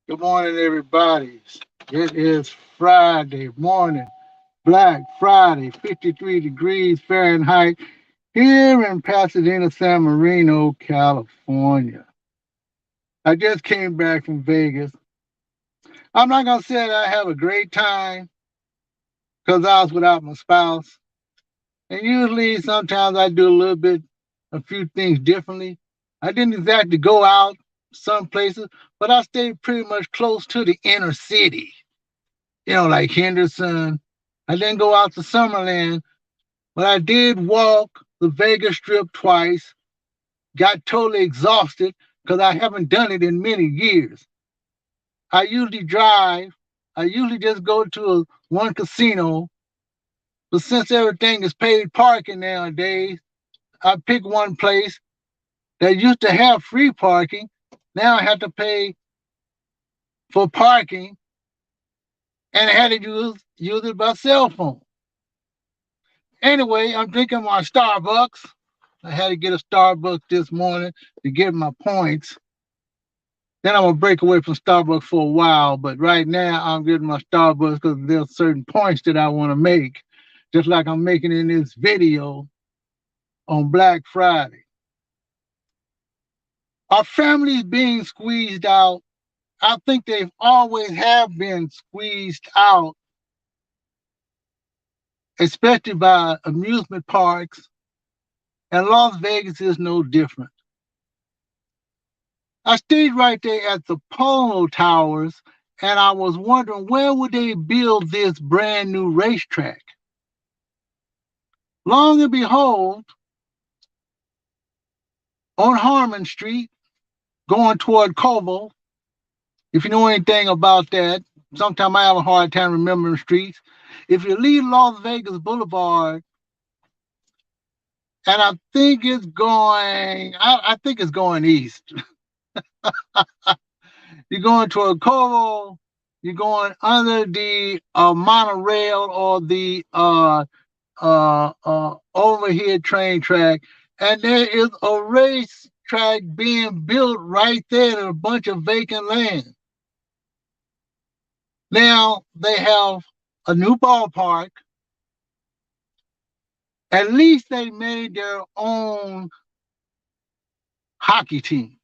Good morning, everybody. It is Friday morning, Black Friday, 53 degrees Fahrenheit here in Pasadena, San Marino, California. I just came back from Vegas. I'm not going to say that I have a great time because I was without my spouse. And usually, sometimes I do a few things differently. I didn't exactly go out some places, but I stayed pretty much close to the inner city. Like Henderson. I didn't go out to Summerland, but I did walk the Vegas Strip twice. Got totally exhausted because I haven't done it in many years. I usually drive. I usually just go to one casino, but since everything is paid parking nowadays, I pick one place that used to have free parking. Now I have to pay for parking, and I had to use it by cell phone. Anyway, I'm drinking my Starbucks. I had to get a Starbucks this morning to get my points. Then I'm gonna break away from Starbucks for a while, but right now I'm getting my Starbucks because there's certain points that I want to make, just like I'm making in this video on Black Friday. Our families being squeezed out. I think they've always have been squeezed out, especially by amusement parks, and Las Vegas is no different. I stayed right there at the Polo Towers, and I was wondering where would they build this brand new racetrack. Long and behold, on Harmon Street, going toward Cobo, if you know anything about that, sometimes I have a hard time remembering streets. If you leave Las Vegas Boulevard, and I think it's going east. You're going toward Cobo, you're going under the monorail or the overhead train track, and there is a racetrack being built right there in a bunch of vacant land. Now they have a new ballpark. At least they made their own hockey team.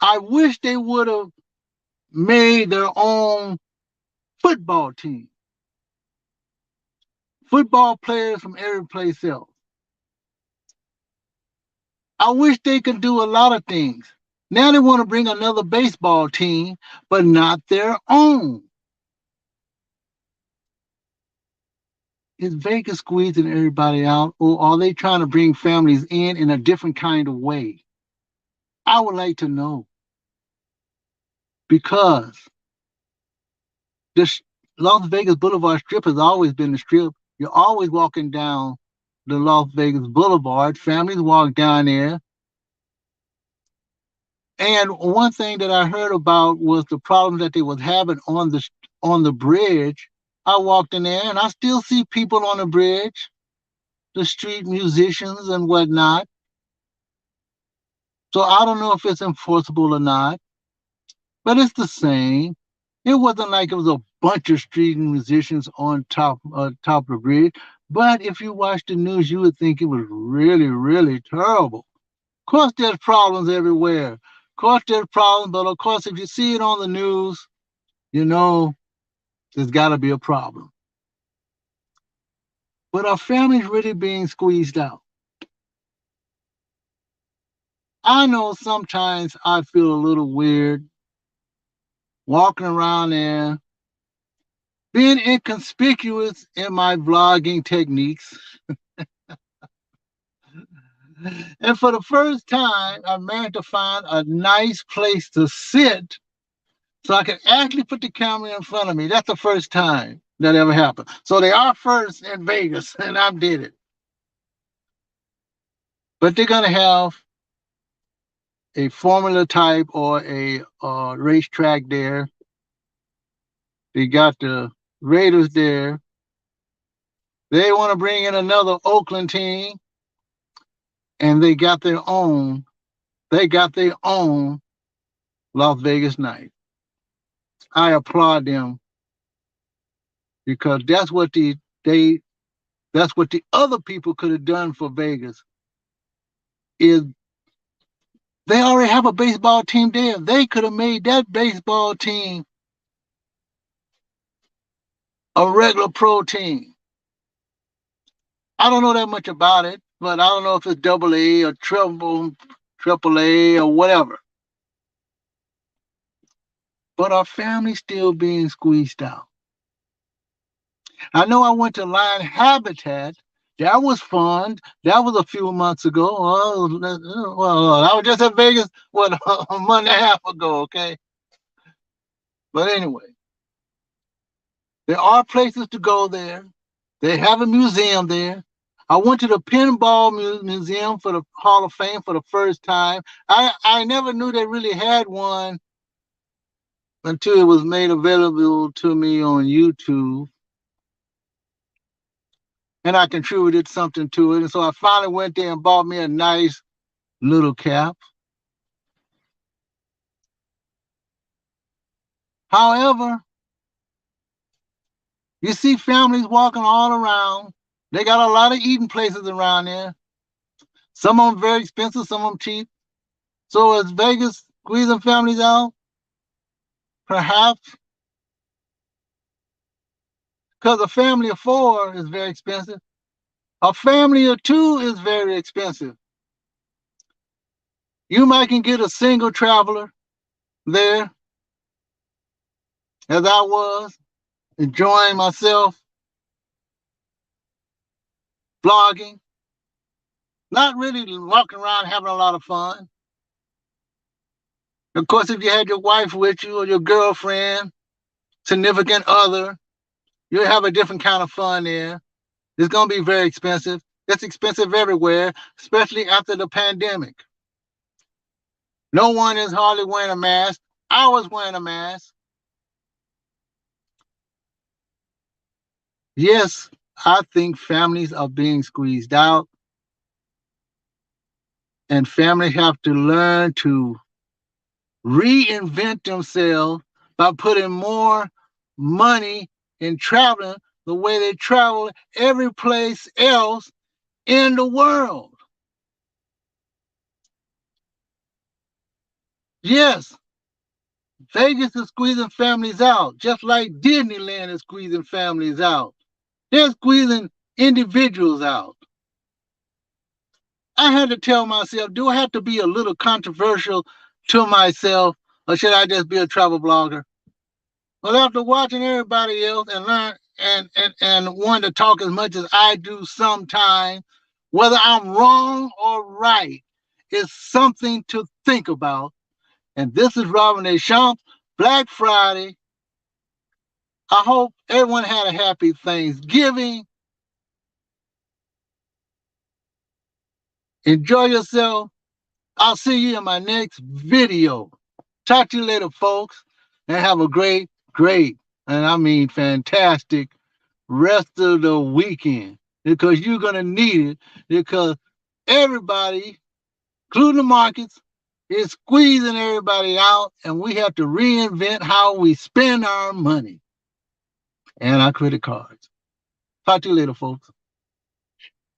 I wish they would have made their own football team. Football players from every place else. I wish they could do a lot of things. Now they want to bring another baseball team, but not their own. Is Vegas squeezing everybody out, or are they trying to bring families in a different kind of way? I would like to know because this Las Vegas Boulevard Strip has always been the strip. You're always walking down the Las Vegas Boulevard. Families walk down there. And one thing that I heard about was the problem that they was having on the bridge. I walked in there and I still see people on the bridge, the street musicians and whatnot. So I don't know if it's enforceable or not, but it's the same. It wasn't like it was a bunch of street musicians on top of the bridge. But if you watch the news, you would think it was really, really terrible. Of course, there's problems everywhere. Of course, there's problems, but of course, if you see it on the news, you know there's got to be a problem. But our families really being squeezed out. I know sometimes I feel a little weird walking around there, being inconspicuous in my vlogging techniques. And for the first time, I managed to find a nice place to sit so I could actually put the camera in front of me. That's the first time that ever happened. So they are first in Vegas, and I did it. But they're going to have a formula type or a racetrack there. They got the Raiders there. They want to bring in another Oakland team, and they got their own. They got their own Las Vegas night. I applaud them because they that's what the other people could have done for Vegas. Is they already have a baseball team there. They could have made that baseball team a regular pro team. I don't know that much about it, but I don't know if it's double A or triple A or whatever. But our family's still being squeezed out. I know I went to Lion Habitat. That was fun. That was a few months ago. Well, I was just in Vegas, what, a month and a half ago, okay? But anyway, there are places to go there. They have a museum there. I went to the Pinball Museum for the Hall of Fame for the first time. I never knew they really had one until it was made available to me on YouTube. And I contributed something to it. And so I finally went there and bought me a nice little cap. However, you see families walking all around. They got a lot of eating places around there. Some of them very expensive, some of them cheap. So is Vegas squeezing families out? Perhaps. Because a family of four is very expensive. A family of two is very expensive. You might can get a single traveler there, as I was, enjoying myself, vlogging, not really walking around having a lot of fun. Of course, if you had your wife with you or your girlfriend, significant other, you'll have a different kind of fun there. It's going to be very expensive. It's expensive everywhere, especially after the pandemic. No one is hardly wearing a mask. I was wearing a mask. Yes, I think families are being squeezed out, and families have to learn to reinvent themselves by putting more money in traveling the way they travel every place else in the world. Yes, Vegas is squeezing families out, just like Disneyland is squeezing families out. They're squeezing individuals out. I had to tell myself, do I have to be a little controversial to myself, or should I just be a travel blogger? Well, after watching everybody else and learn and wanting to talk as much as I do sometimes, whether I'm wrong or right is something to think about. And this is Robin Deschamps, Black Friday. I hope everyone had a happy Thanksgiving. Enjoy yourself. I'll see you in my next video. Talk to you later, folks, and have a great, and I mean fantastic rest of the weekend, because you're going to need it, because everybody, including the markets, is squeezing everybody out, and we have to reinvent how we spend our money and our credit cards. Talk to you later, folks.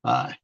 Bye.